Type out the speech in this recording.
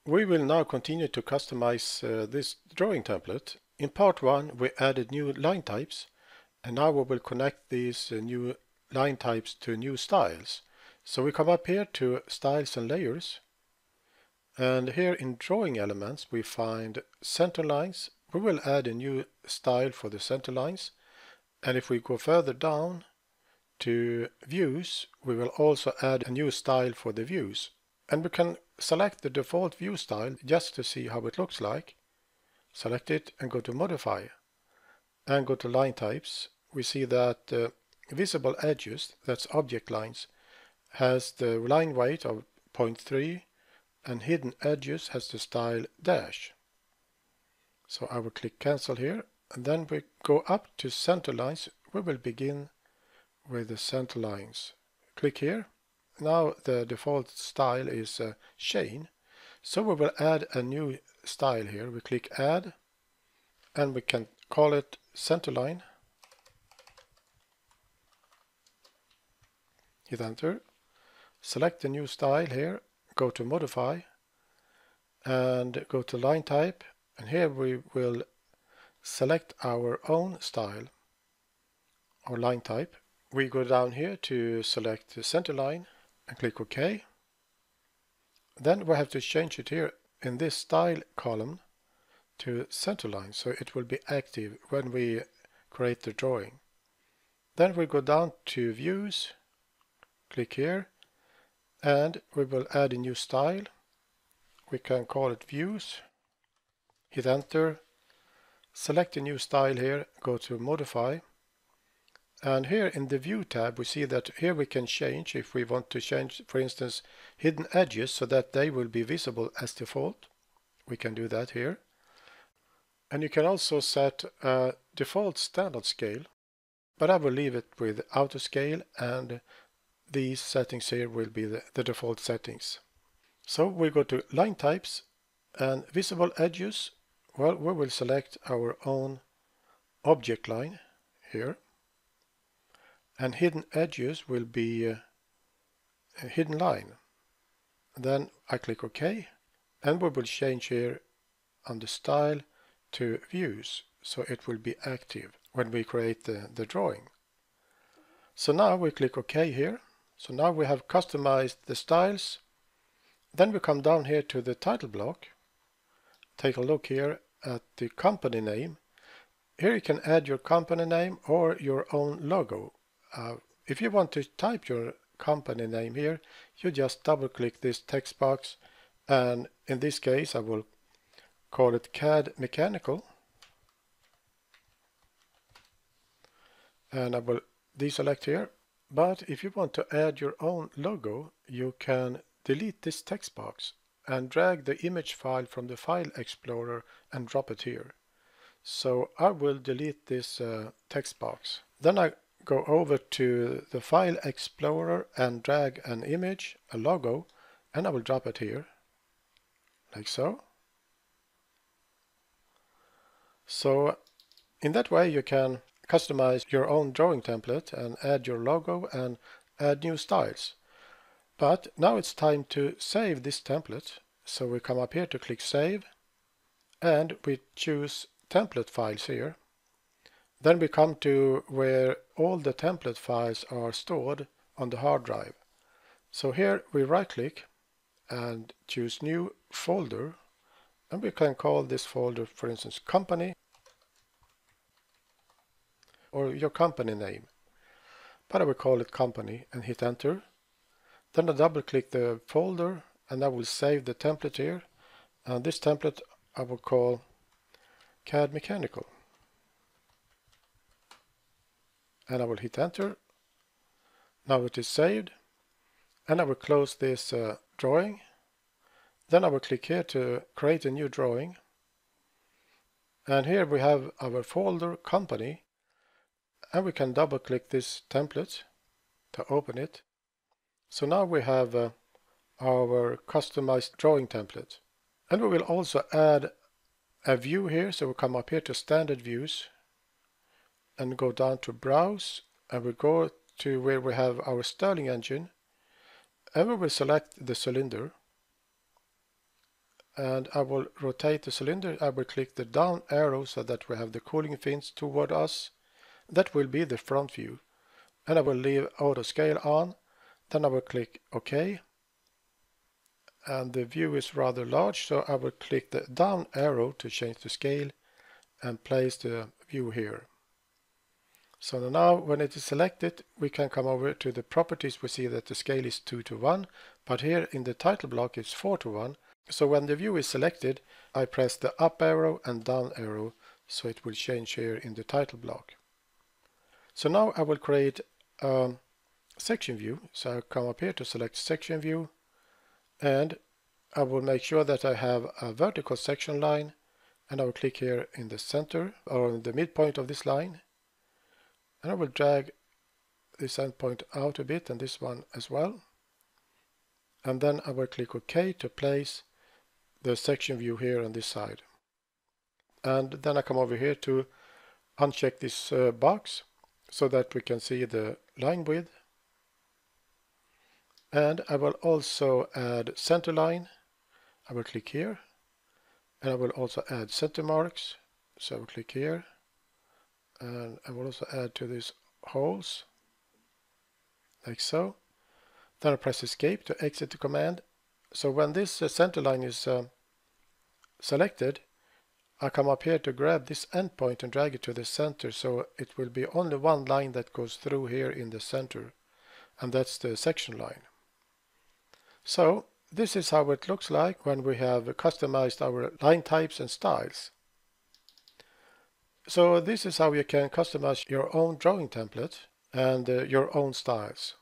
We will now continue to customize this drawing template. In part 1 we added new line types, and now we will connect these new line types to new styles. So we come up here to Styles and Layers, and here in Drawing Elements we find Center Lines. We will add a new style for the center lines, and if we go further down to Views, we will also add a new style for the views. And we can select the default view style just to see how it looks like. Select it and go to Modify and go to Line Types. We see that visible edges, that's object lines, has the line weight of 0.3, and hidden edges has the style dash. So I will click Cancel here, and then we go up to Center Lines. We will begin with the center lines. Click here. Now the default style is chain, so we will add a new style here. We click Add, and we can call it Centerline. Hit Enter. Select the new style here, go to Modify, and go to Line Type, and here we will select our own style or line type. We go down here to select the center line and click OK. Then we have to change it here in this style column to center line, so it will be active when we create the drawing. Then we go down to Views, click here, and we will add a new style. We can call it Views. Hit Enter. Select a new style here, go to Modify. And here in the View tab we see that here we can change, if we want to change, for instance, hidden edges so that they will be visible as default. We can do that here. And you can also set a default standard scale, but I will leave it with auto scale, and these settings here will be the default settings. So we go to Line Types and Visible Edges. Well, we will select our own object line here. And hidden edges will be a hidden line. Then I click OK, and we will change here on the style to Views, so it will be active when we create the drawing. So now we click OK here. So now we have customized the styles. Then we come down here to the title block. Take a look here at the company name. Here you can add your company name or your own logo. If you want to type your company name here, you just double click this text box, and in this case I will call it CAD Mechanical, and I will deselect here. But if you want to add your own logo, you can delete this text box and drag the image file from the File Explorer and drop it here. So I will delete this text box. Then I go over to the File Explorer and drag an image, a logo, and I will drop it here, like so. So in that way you can customize your own drawing template and add your logo and add new styles. But now it's time to save this template. So we come up here to click Save, and we choose Template Files here. Then we come to where all the template files are stored on the hard drive. So here we right click and choose New Folder, and we can call this folder, for instance, Company, or your company name. But I will call it Company and hit Enter. Then I double click the folder and I will save the template here, and this template I will call CAD Mechanical. And I will hit Enter. Now it is saved, and I will close this drawing. Then I will click here to create a new drawing, and here we have our folder Company, and we can double click this template to open it. So now we have our customized drawing template, and we will also add a view here. So we come up here to Standard Views and go down to Browse, and we go to where we have our Sterling engine, and we will select the cylinder, and I will rotate the cylinder. I will click the down arrow so that we have the cooling fins toward us. That will be the front view. And I will leave auto scale on. Then I will click OK. And the view is rather large, so I will click the down arrow to change the scale and place the view here. So now when it is selected, we can come over to the properties. We see that the scale is 2:1, but here in the title block it's 4:1. So when the view is selected, I press the up arrow and down arrow, so it will change here in the title block. So now I will create a section view. So I'll come up here to select section view, and I will make sure that I have a vertical section line, and I will click here in the center or in the midpoint of this line, and I will drag this endpoint out a bit and this one as well, and then I will click OK to place the section view here on this side. And then I come over here to uncheck this box so that we can see the line width, and I will also add center line. I will click here, and I will also add center marks, so I will click here, and I will also add to these holes like so. Then I press escape to exit the command. So when this center line is selected, I come up here to grab this endpoint and drag it to the center, so it will be only one line that goes through here in the center, and that's the section line. So this is how it looks like when we have customized our line types and styles. So this is how you can customize your own drawing template and your own styles.